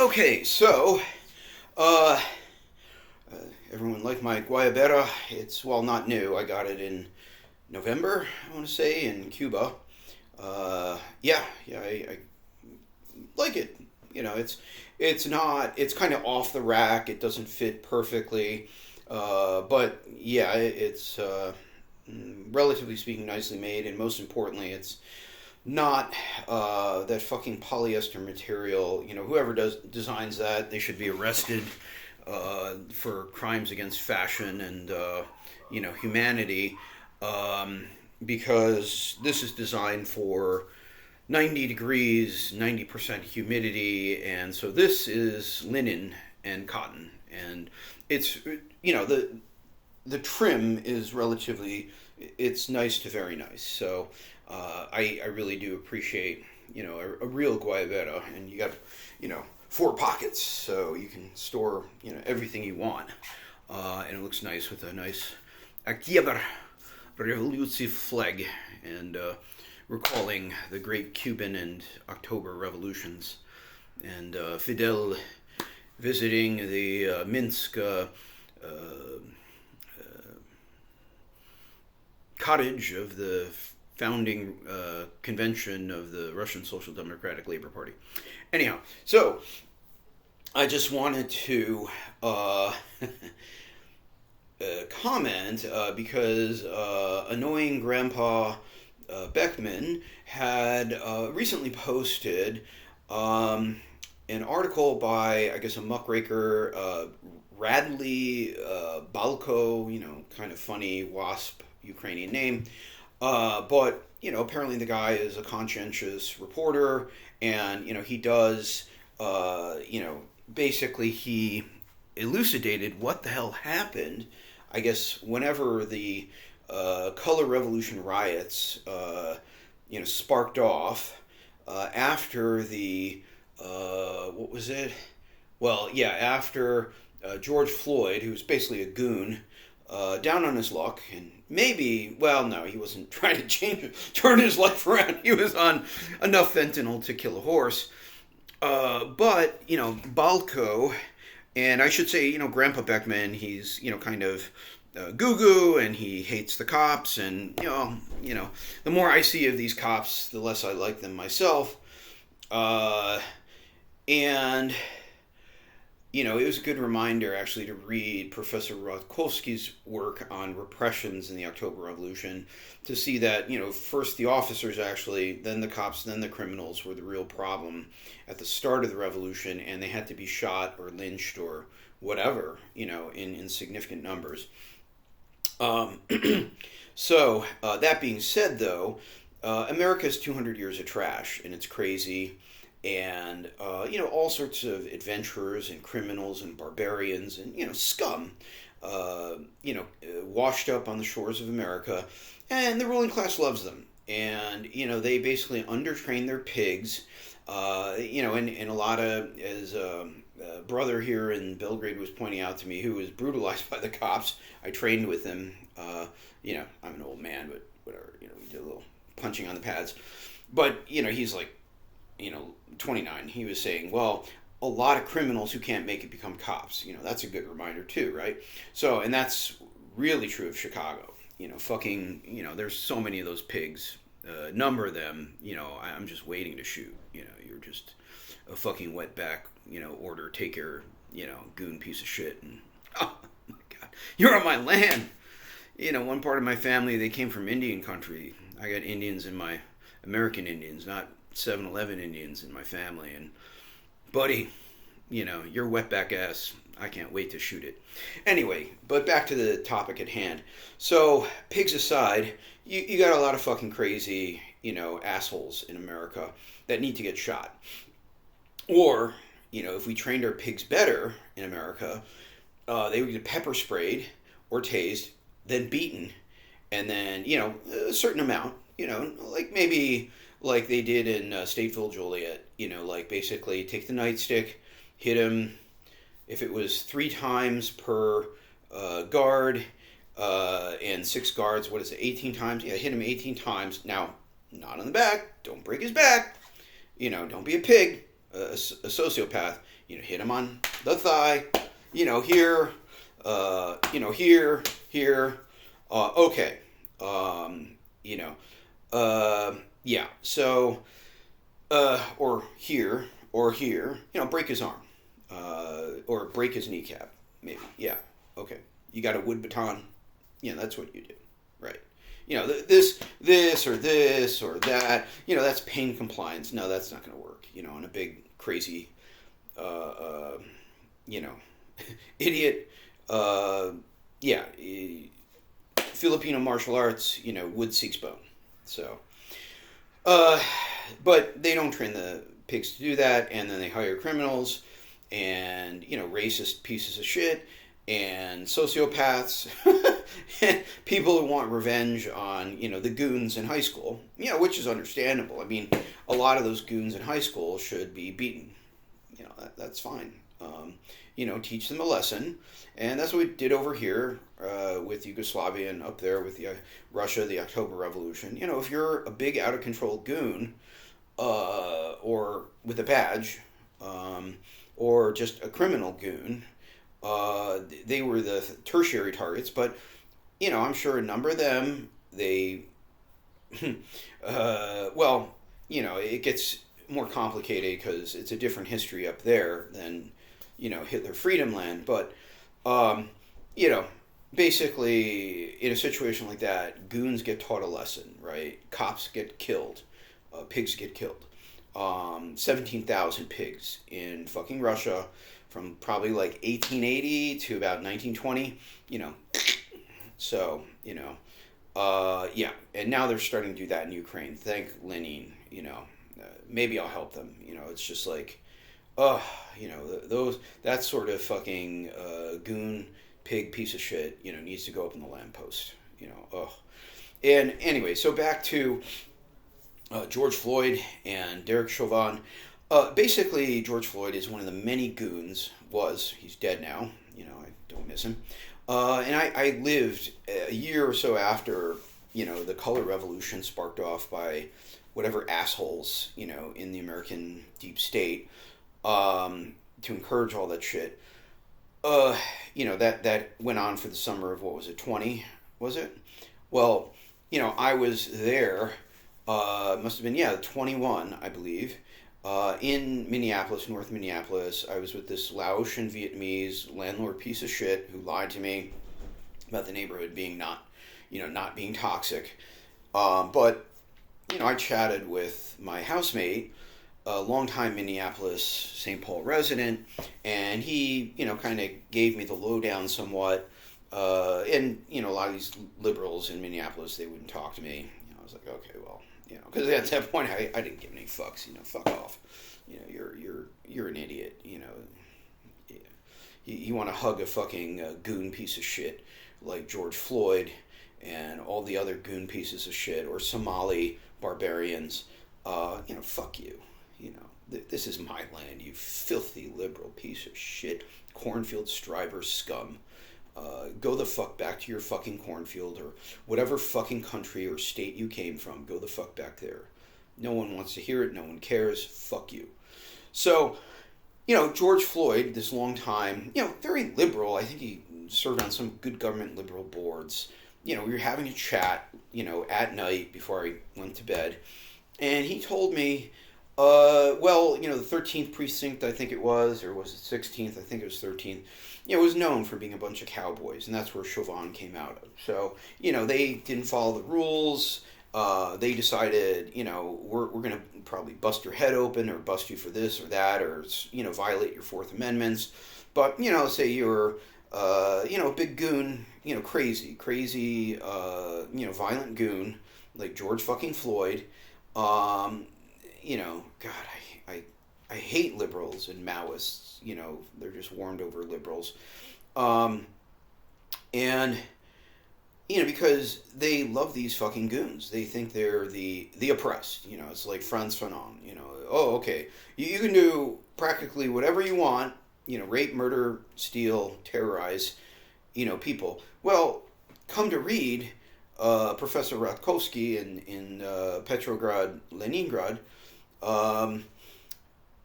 Okay, so, uh, everyone liked my guayabera. It's, well, not new. I got it in November, I want to say, in Cuba. I like it. It's kind of off the rack. It doesn't fit perfectly. But, yeah, it's, relatively speaking, nicely made, and most importantly, it's not that fucking polyester material. Whoever designs that, they should be arrested for crimes against fashion and humanity, because this is designed for 90 degrees, 90% humidity, and so this is linen and cotton, and it's the trim is relatively, it's nice to very nice. So I really do appreciate a real guayabera, and you got four pockets, so you can store everything you want, and it looks nice with a nice October Revolution flag, and recalling the great Cuban and October revolutions, and Fidel visiting the Minsk cottage of the founding convention of the Russian Social Democratic Labor Party. Anyhow, so I just wanted to comment because annoying Grandpa Beckman had recently posted an article by, I guess, a muckraker, Radley Balko, kind of funny WASP Ukrainian name. But, apparently the guy is a conscientious reporter, and, he does, basically he elucidated what the hell happened, I guess, whenever the color revolution riots, sparked off, after the, what was it? Well, yeah, after George Floyd, who was basically a goon, down on his luck, and maybe, well, no, he wasn't trying to turn his life around. He was on enough fentanyl to kill a horse. But, Balco, and I should say, Grandpa Beckman, he's, kind of goo-goo, and he hates the cops, and, the more I see of these cops, the less I like them myself. And it was a good reminder, actually, to read Professor Rotkovsky's work on repressions in the October Revolution, to see that, first the officers actually, then the cops, then the criminals were the real problem at the start of the revolution, and they had to be shot or lynched or whatever, in significant numbers. So, that being said, though, America's 200 years of trash, and it's crazy. And, all sorts of adventurers and criminals and barbarians and, scum, washed up on the shores of America. And the ruling class loves them. And, they basically undertrain their pigs. And a lot of, as a brother here in Belgrade was pointing out to me, who was brutalized by the cops. I trained with him. I'm an old man, but whatever, we did a little punching on the pads. But, he's like, 29, he was saying, well, a lot of criminals who can't make it become cops. That's a good reminder too, right? So, and that's really true of Chicago. There's so many of those pigs. Number them, I'm just waiting to shoot. You're just a fucking wetback, order taker, goon piece of shit. And, oh my God, you're on my land. One part of my family, they came from Indian country. I got Indians in my, American Indians, not 7-Eleven Indians in my family, and buddy, your wetback ass, I can't wait to shoot it. Anyway, but back to the topic at hand. So, pigs aside, you got a lot of fucking crazy, assholes in America that need to get shot. Or, if we trained our pigs better in America, they would get pepper sprayed or tased, then beaten, and then, a certain amount, like maybe like they did in Stateville, Joliet, basically take the nightstick, hit him, if it was 3 times per guard, and 6 guards, 18 times? Yeah, hit him 18 times. Now, not on the back, don't break his back, don't be a pig, a sociopath, hit him on the thigh, here, here, okay, yeah, so, or here, break his arm, or break his kneecap, maybe, yeah, okay, you got a wood baton, that's what you do, right? This or that, that's pain compliance. No, that's not going to work, on a big, crazy, idiot, yeah, Filipino martial arts, wood seeks bone. So, but they don't train the pigs to do that, and then they hire criminals and, racist pieces of shit and sociopaths and people who want revenge on, the goons in high school, which is understandable. I mean, a lot of those goons in high school should be beaten. That's fine. Teach them a lesson. And that's what we did over here with Yugoslavia and up there with Russia, the October Revolution. If you're a big out-of-control goon or with a badge or just a criminal goon, they were the tertiary targets, but, I'm sure a number of them, they, it gets more complicated because it's a different history up there than, Hitler Freedom Land, but, basically, in a situation like that, goons get taught a lesson, right? Cops get killed, pigs get killed. 17,000 pigs in fucking Russia from probably like 1880 to about 1920, So, yeah. And now they're starting to do that in Ukraine. Thank Lenin, maybe I'll help them. It's just like, that sort of fucking goon pig piece of shit, needs to go up in the lamppost, And anyway, so back to George Floyd and Derek Chauvin. Basically, George Floyd is one of the many goons. He's dead now. I don't miss him. And I lived a year or so after, the color revolution sparked off by whatever assholes, in the American deep state, to encourage all that shit. That went on for the summer of, 20, was it? Well, I was there, must have been, 21, I believe, in Minneapolis, North Minneapolis. I was with this Laotian Vietnamese landlord piece of shit who lied to me about the neighborhood being not being toxic. But, I chatted with my housemate, a longtime Minneapolis St. Paul resident, and he, kind of gave me the lowdown somewhat. And, a lot of these liberals in Minneapolis, they wouldn't talk to me. I was like, okay, well, because at that point I didn't give any fucks, fuck off. You're an idiot, You want to hug a fucking goon piece of shit like George Floyd and all the other goon pieces of shit, or Somali barbarians, fuck you. This is my land, you filthy liberal piece of shit, cornfield striver scum. Go the fuck back to your fucking cornfield or whatever fucking country or state you came from. Go the fuck back there. No one wants to hear it. No one cares. Fuck you. So, George Floyd, this long time, very liberal. I think he served on some good government liberal boards. We were having a chat, at night before I went to bed. And he told me, the 13th precinct, I think it was, or was it 16th? I think it was 13th. It was known for being a bunch of cowboys, and that's where Chauvin came out of. So, they didn't follow the rules. They decided, we're going to probably bust your head open or bust you for this or that or, violate your Fourth Amendments. But, say you're, a big goon, crazy, violent goon like George fucking Floyd. God, I hate liberals and Maoists. They're just warmed over liberals. Because they love these fucking goons. They think they're the oppressed. It's like Frantz Fanon. Oh, okay. You can do practically whatever you want. Rape, murder, steal, terrorize, people. Well, come to read Professor Ratkovsky in Petrograd, Leningrad,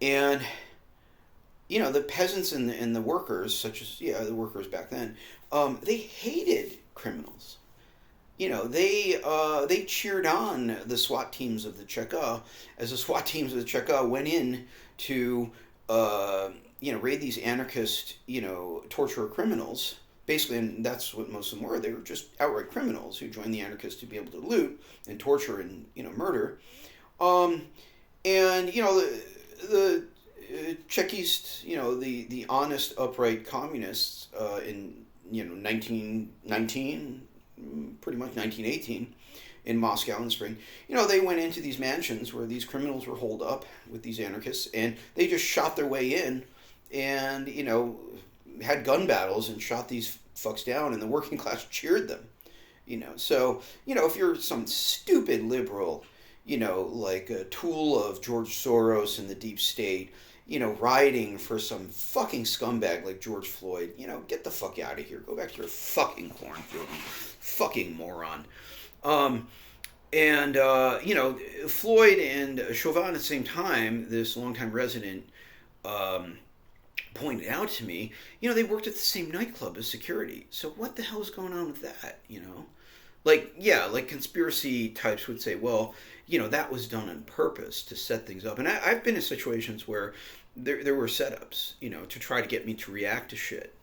And the peasants and the workers, such as the workers back then, they hated criminals. They cheered on the SWAT teams of the Cheka as the SWAT teams of the Cheka went in to raid these anarchist torture criminals. Basically, and that's what most of them were. They were just outright criminals who joined the anarchists to be able to loot and torture and murder. And the Chekists, the honest, upright communists in 1919, pretty much 1918, in Moscow in the spring, they went into these mansions where these criminals were holed up with these anarchists, and they just shot their way in, and had gun battles and shot these fucks down, and the working class cheered them. So if you're some stupid liberal, like a tool of George Soros and the deep state, riding for some fucking scumbag like George Floyd, get the fuck out of here. Go back to your fucking cornfield, you fucking moron. Floyd and Chauvin at the same time, this longtime resident, pointed out to me, they worked at the same nightclub as security. So what the hell is going on with that, Like conspiracy types would say, well, that was done on purpose to set things up. And I've been in situations where there were setups, to try to get me to react to shit,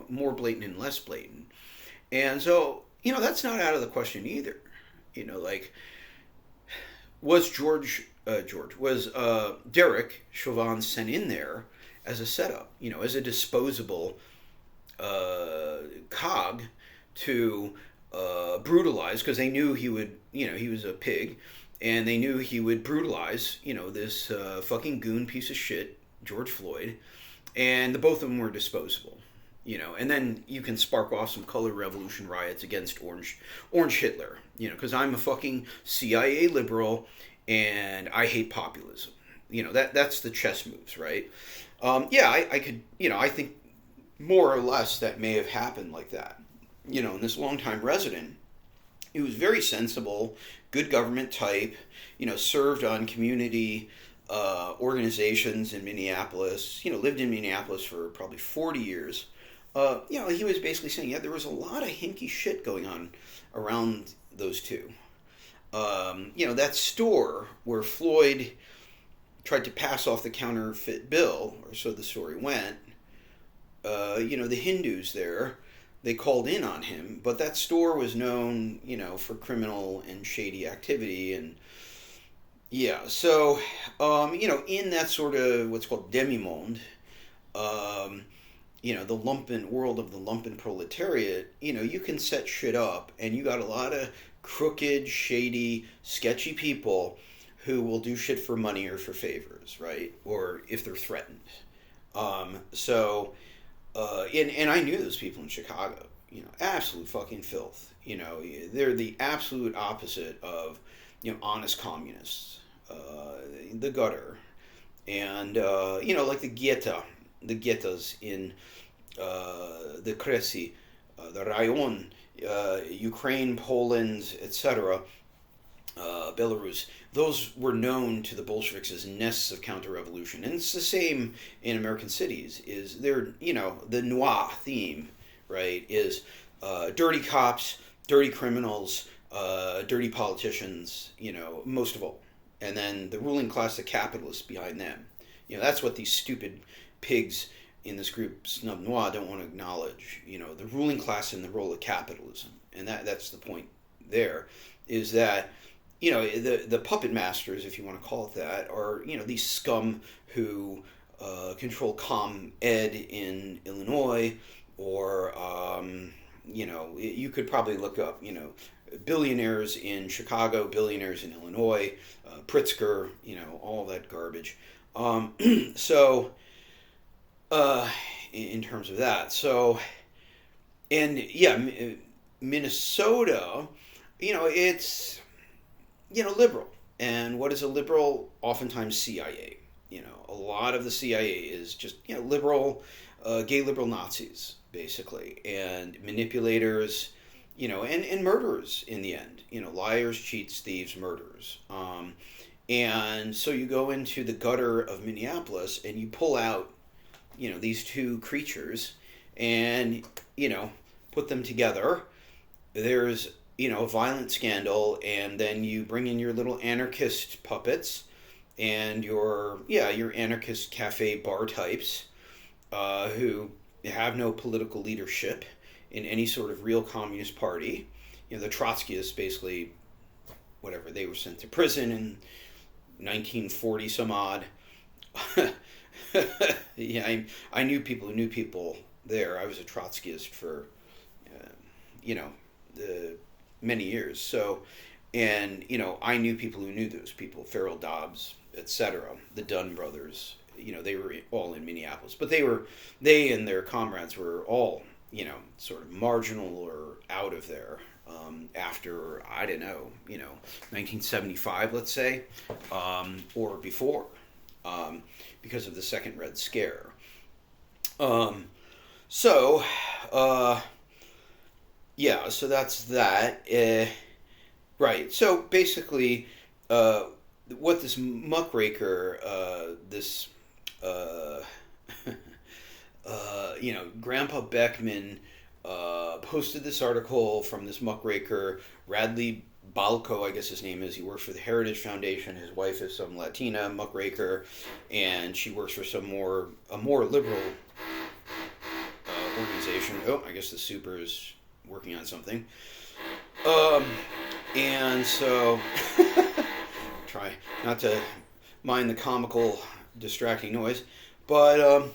more blatant and less blatant. And so, that's not out of the question either. Was Derek Chauvin sent in there as a setup, as a disposable cog to brutalize, because they knew he would, he was a pig, and they knew he would brutalize, this fucking goon piece of shit, George Floyd, and the both of them were disposable, and then you can spark off some color revolution riots against Orange Hitler, because I'm a fucking CIA liberal, and I hate populism. That's the chess moves, right? I could, I think more or less that may have happened like that. And this longtime resident, he was very sensible, good government type, served on community organizations in Minneapolis, lived in Minneapolis for probably 40 years. He was basically saying, there was a lot of hinky shit going on around those two. That store where Floyd tried to pass off the counterfeit bill, or so the story went, the Hindus there, they called in on him, but that store was known, for criminal and shady activity, and so, in that sort of what's called demi-monde, the lumpen world of the lumpen proletariat, you can set shit up, and you got a lot of crooked, shady, sketchy people who will do shit for money or for favors, right? Or if they're threatened. And I knew those people in Chicago, absolute fucking filth. They're the absolute opposite of, honest communists, the gutter. And, like the ghettos in the Kresy, the Rayon, Ukraine, Poland, etc., Belarus, those were known to the Bolsheviks as nests of counter-revolution. And it's the same in American cities, is they're, the noir theme, right, is dirty cops, dirty criminals, dirty politicians, most of all. And then the ruling class, the capitalists behind them. That's what these stupid pigs in this group, Snub Noir, don't want to acknowledge. The ruling class in the role of capitalism. And that's the point there, is that the puppet masters, if you want to call it that, are, these scum who control ComEd in Illinois, or, you could probably look up, billionaires in Chicago, billionaires in Illinois, Pritzker, all that garbage. So, in terms of that. So, and Minnesota, it's, liberal. And what is a liberal? Oftentimes CIA. A lot of the CIA is just, liberal, gay liberal Nazis, basically. And manipulators, and murderers in the end. Liars, cheats, thieves, murderers. And so you go into the gutter of Minneapolis and you pull out, these two creatures and, put them together. There's, a violent scandal, and then you bring in your little anarchist puppets and your anarchist cafe bar types who have no political leadership in any sort of real communist party. The Trotskyists basically, whatever, they were sent to prison in 1940 some odd. Yeah, I knew people who knew people there. I was a Trotskyist for, many years. So, and, I knew people who knew those people, Farrell Dobbs, etc., the Dunn brothers. They were all in Minneapolis. But they and their comrades were all, sort of marginal or out of there after, I don't know, 1975, let's say, or before, because of the Second Red Scare. So that's that. Right. So basically, what this muckraker, Grandpa Beckman posted this article from this muckraker, Radley Balco, I guess his name is. He works for the Heritage Foundation. His wife is some Latina muckraker, and she works for a more liberal organization. Oh, I guess the super is working on something. And so try not to mind the comical, distracting noise, but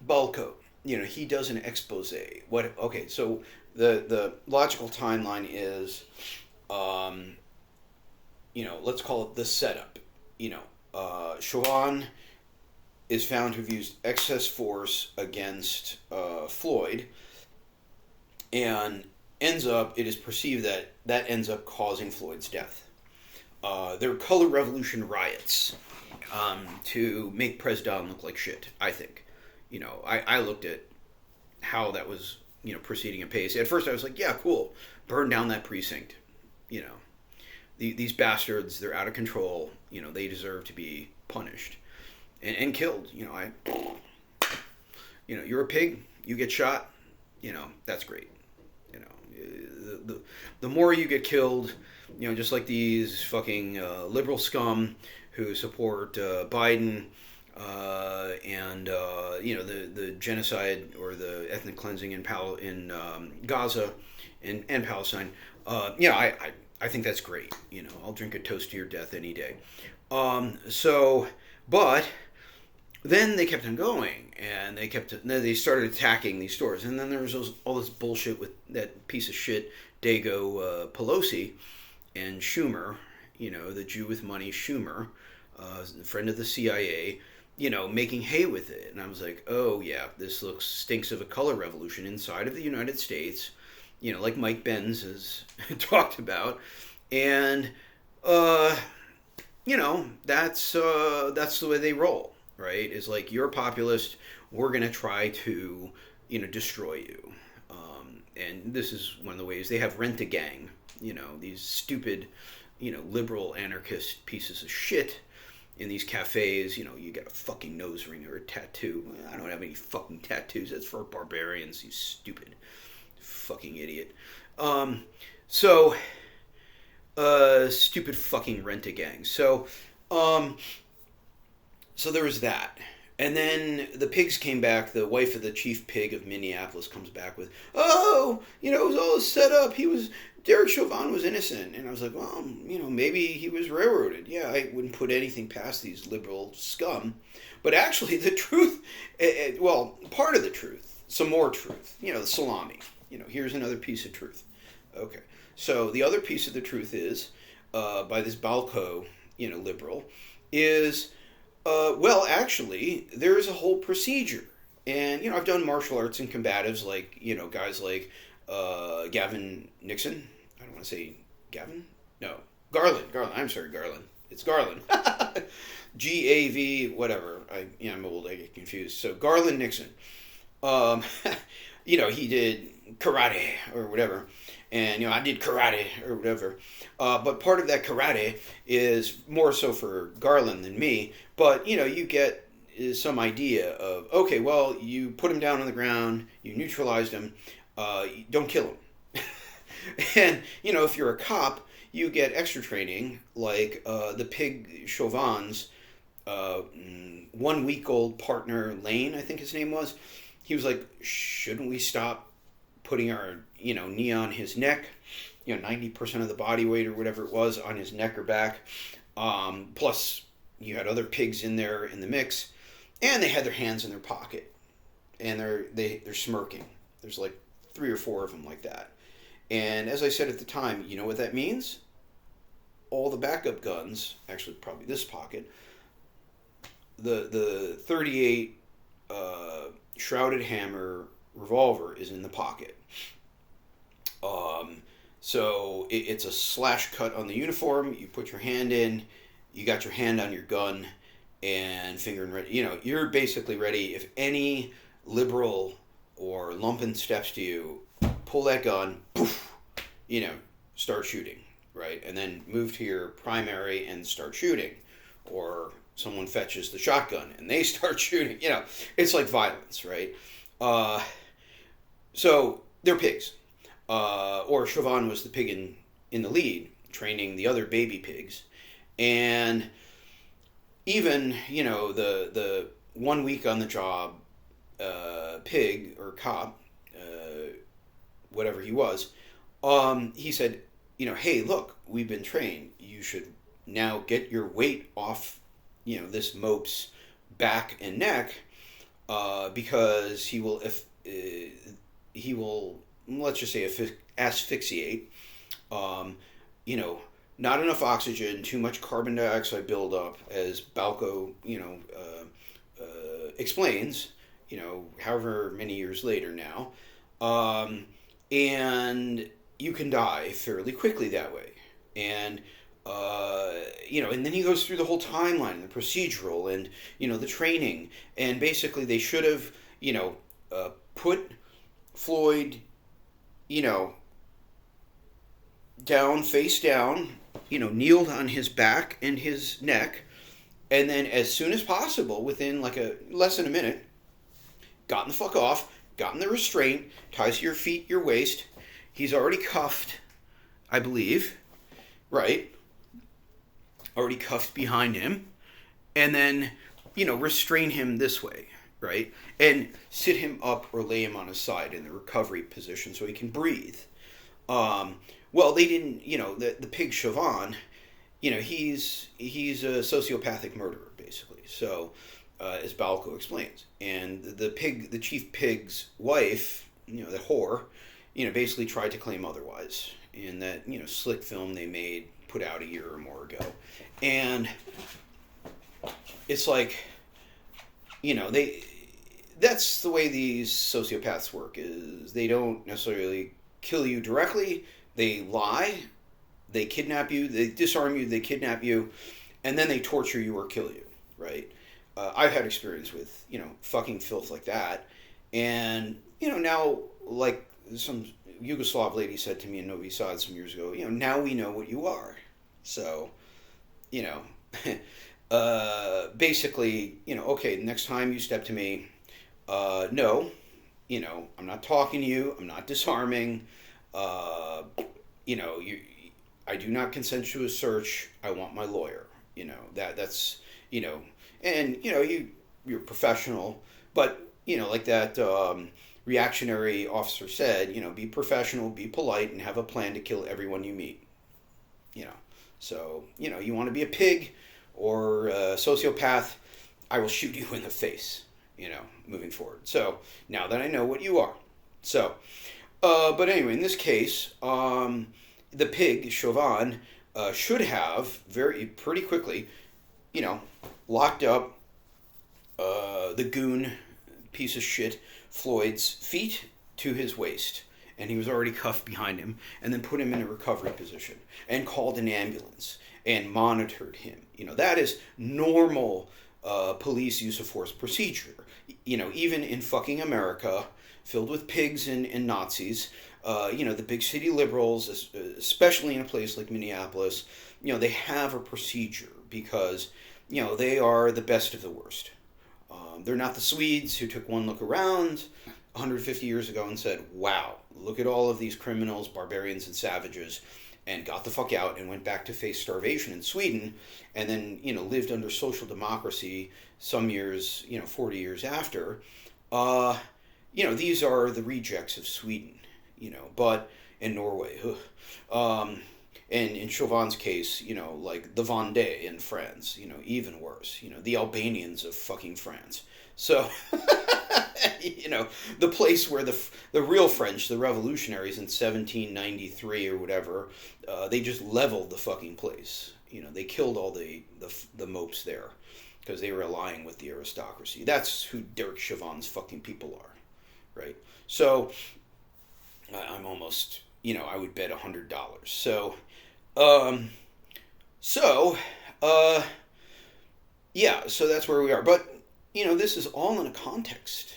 Balco, he does an expose. So the logical timeline is, let's call it the setup. Chauvin is found to have used excess force against Floyd, and it is perceived that ends up causing Floyd's death. There are color revolution riots to make Pres Don look like shit, I think. I looked at how that was, proceeding at pace. At first I was like, yeah, cool. Burn down that precinct. These bastards, they're out of control. They deserve to be punished and killed. You're a pig, you get shot, that's great. The more you get killed, just like these fucking liberal scum who support Biden, and the genocide or the ethnic cleansing in Gaza and Palestine. I think that's great. I'll drink a toast to your death any day. But then they kept on going, and they started attacking these stores, and then there was all this bullshit with that piece of shit Dago Pelosi and Schumer, the Jew with money Schumer, friend of the CIA, making hay with it. And I was like, oh yeah, this stinks of a color revolution inside of the United States, like Mike Benz has talked about. And, that's the way they roll, right? Is like, you're a populist, we're going to try to, destroy you. And this is one of the ways they have Rent-A-Gang, these stupid, liberal anarchist pieces of shit in these cafes. You get a fucking nose ring or a tattoo. I don't have any fucking tattoos. That's for barbarians, you stupid fucking idiot. Stupid fucking Rent-A-Gang. So there was that. And then the pigs came back. The wife of the chief pig of Minneapolis comes back with, it was all set up. Derek Chauvin was innocent. And I was like, well, maybe he was railroaded. Yeah, I wouldn't put anything past these liberal scum. But actually, the truth, part of the truth, some more truth, the salami. Here's another piece of truth. Okay. So the other piece of the truth is, by this Balco, liberal, is, actually, there's a whole procedure. And, I've done martial arts and combatives like, guys like Gavin Nixon. I don't want to say Gavin? No. Garland. I'm sorry, Garland. It's Garland. G-A-V, whatever. I'm old, I get confused. So Garland Nixon. He did karate or whatever. and I did karate or whatever. But part of that karate is more so for Garland than me. But you get some idea of, okay, well, you put him down on the ground, you neutralized him, don't kill him. And if you're a cop, you get extra training, like the pig Chauvin's 1 week old partner Lane, I think his name was. He was like, shouldn't we stop putting our knee on his neck? 90% of the body weight or whatever it was on his neck or back. Plus, you had other pigs in there in the mix, and they had their hands in their pocket, and they're smirking. There's like 3 or 4 of them like that. And as I said at the time, you know what that means? All the backup guns, actually probably this pocket, the 38 Shrouded Hammer revolver is in the pocket. So it's a slash cut on the uniform. You put your hand in, you got your hand on your gun, and finger and ready. You're basically ready. If any liberal or lumpen steps to you, pull that gun, poof, start shooting, right? And then move to your primary and start shooting. Or someone fetches the shotgun and they start shooting. It's like violence, right? So they're pigs. Or Chauvin was the pig in the lead, training the other baby pigs. And even, the 1 week on the job pig or cop, whatever he was, he said, hey, look, we've been trained. You should now get your weight off, this mope's back and neck, because he will, let's just say, asphyxiate. Not enough oxygen, too much carbon dioxide buildup, as Balco, explains, however many years later now. And you can die fairly quickly that way. And, and then he goes through the whole timeline, the procedural and, the training. And basically they should have, put Floyd, down, face down, kneeled on his back and his neck. And then as soon as possible, within less than a minute, gotten the fuck off, gotten the restraint, ties to your feet, your waist. He's already cuffed, I believe, right? Already cuffed behind him. And then, restrain him this way, right? And sit him up or lay him on his side in the recovery position so he can breathe. Well, they didn't, the pig Chauvin, he's a sociopathic murderer, basically. So, as Balco explains. And the chief pig's wife, the whore, basically tried to claim otherwise in that, slick film they made, put out a year or more ago. And it's like, that's the way these sociopaths work, is they don't necessarily kill you directly. They lie, they kidnap you, they disarm you, they kidnap you, and then they torture you or kill you, right? I've had experience with, fucking filth like that. And, now, like some Yugoslav lady said to me in Novi Sad some years ago, now we know what you are. So, basically, okay, next time you step to me, no, I'm not talking to you, I'm not disarming, I do not consent to a search, I want my lawyer, that's, and, you're professional, but, like that reactionary officer said, be professional, be polite, and have a plan to kill everyone you meet. So, you want to be a pig or a sociopath, I will shoot you in the face, moving forward. So, now that I know what you are. So, but anyway, in this case, the pig, Chauvin, should have pretty quickly, locked up the goon piece of shit Floyd's feet to his waist, and he was already cuffed behind him, and then put him in a recovery position and called an ambulance and monitored him. That is normal police use of force procedure. Even in fucking America, filled with pigs and Nazis, The big city liberals, especially in a place like Minneapolis, they have a procedure because, they are the best of the worst. They're not the Swedes who took one look around 150 years ago and said, wow, look at all of these criminals, barbarians, and savages, and got the fuck out and went back to face starvation in Sweden, and then, lived under social democracy some years, 40 years after. These are the rejects of Sweden, but in Norway. And in Chauvin's case, like the Vendée in France, even worse, the Albanians of fucking France. So, the place where the real French, the revolutionaries in 1793 or whatever, they just leveled the fucking place. They killed all the mopes there because they were allying with the aristocracy. That's who Derek Chauvin's fucking people are, right? So, I'm almost, I would bet $100. So, so that's where we are. But, this is all in a context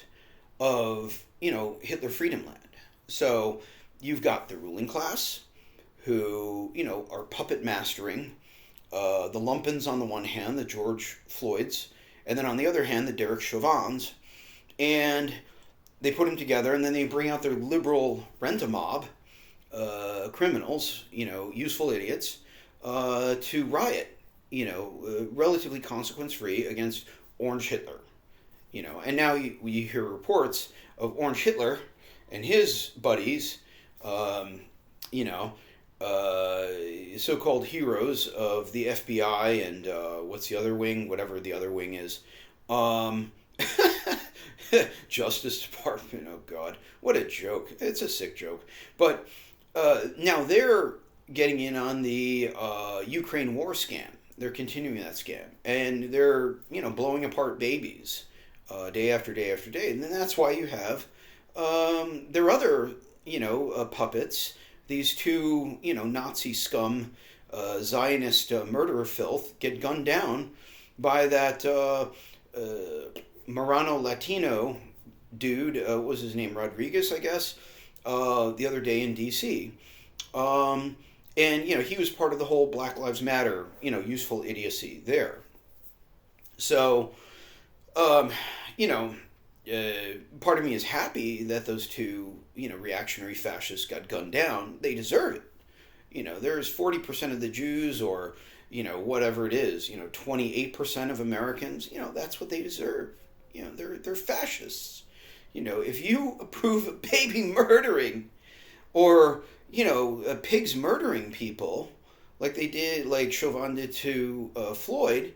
of, Hitler Freedom Land. So you've got the ruling class who, are puppet mastering the Lumpens on the one hand, the George Floyds, and then on the other hand, the Derek Chauvins. And they put them together, and then they bring out their liberal rent-a-mob criminals, useful idiots, to riot, relatively consequence-free against Orange Hitler. And now you hear reports of Orange Hitler and his buddies, so-called heroes of the FBI and what's the other wing? Whatever the other wing is. Justice Department, oh God. What a joke. It's a sick joke. But now they're getting in on the Ukraine war scam. They're continuing that scam. And they're, blowing apart babies day after day after day. And then that's why you have their other, puppets, these two, Nazi scum, Zionist murderer filth, get gunned down by that Marano Latino dude, what was his name, Rodriguez, I guess, the other day in D.C. And, he was part of the whole Black Lives Matter, useful idiocy there. So, part of me is happy that those two, reactionary fascists got gunned down. They deserve it. There's 40% of the Jews or, whatever it is, 28% of Americans, that's what they deserve. They're fascists. If you approve of baby murdering or, pigs murdering people like they did, like Chauvin did to Floyd,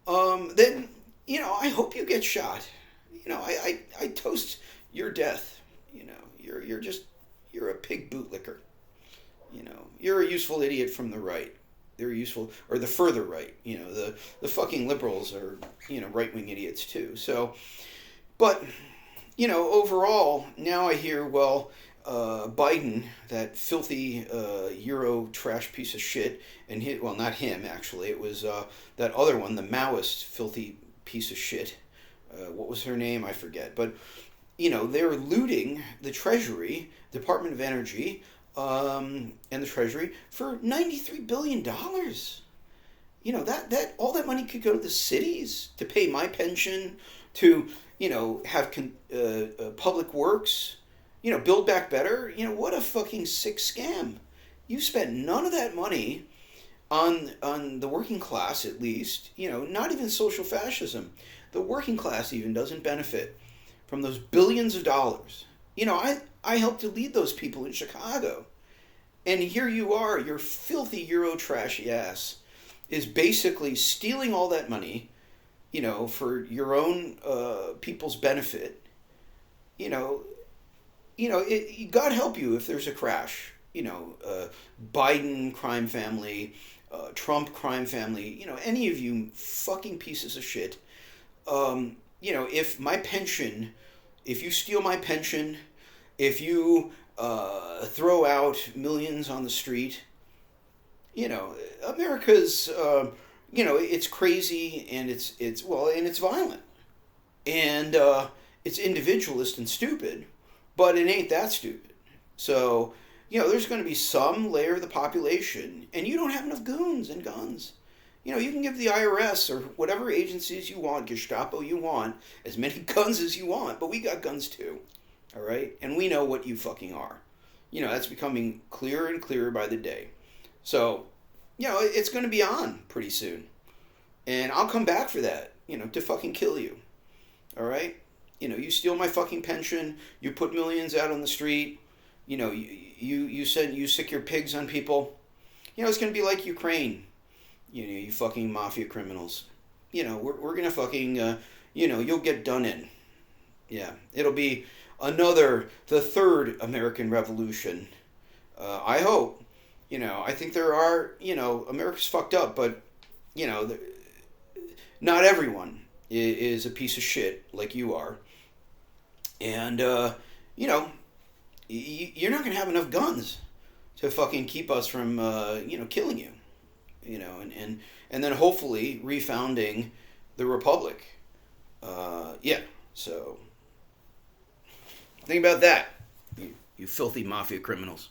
then, I hope you get shot. I toast your death. You're a pig bootlicker. You're a useful idiot from the right. They're useful, or the further right. The fucking liberals are, right-wing idiots too. So, but, overall, now I hear, Biden, that filthy Euro trash piece of shit, and not him, actually. It was that other one, the Maoist filthy piece of shit. What was her name? I forget. But, they're looting the Treasury, Department of Energy, and the Treasury for $93 billion. That all that money could go to the cities to pay my pension, to, have public works, Build Back Better. What a fucking sick scam. You spent none of that money on the working class, at least, not even social fascism. The working class even doesn't benefit from those billions of dollars. I helped to lead those people in Chicago. And here you are, your filthy Euro trashy ass is basically stealing all that money, for your own people's benefit. God help you if there's a crash. Biden crime family, Trump crime family, any of you fucking pieces of shit. If my pension, if you steal my pension, if you throw out millions on the street, America's, it's crazy and it's violent and it's individualist and stupid, but it ain't that stupid. So, there's going to be some layer of the population, and you don't have enough goons and guns. You can give the IRS or whatever agencies you want, Gestapo you want, as many guns as you want, but we got guns too. All right? And we know what you fucking are. That's becoming clearer and clearer by the day. So, it's going to be on pretty soon. And I'll come back for that, to fucking kill you. All right? You steal my fucking pension, you put millions out on the street, you sick your pigs on people. It's going to be like Ukraine. You fucking mafia criminals. We're going to fucking, you'll get done in. Yeah, it'll be the third American Revolution. I hope. I think there are, America's fucked up, but, not everyone is a piece of shit like you are. And, you're not going to have enough guns to fucking keep us from, killing you. And then hopefully refounding the Republic. So think about that, you filthy mafia criminals.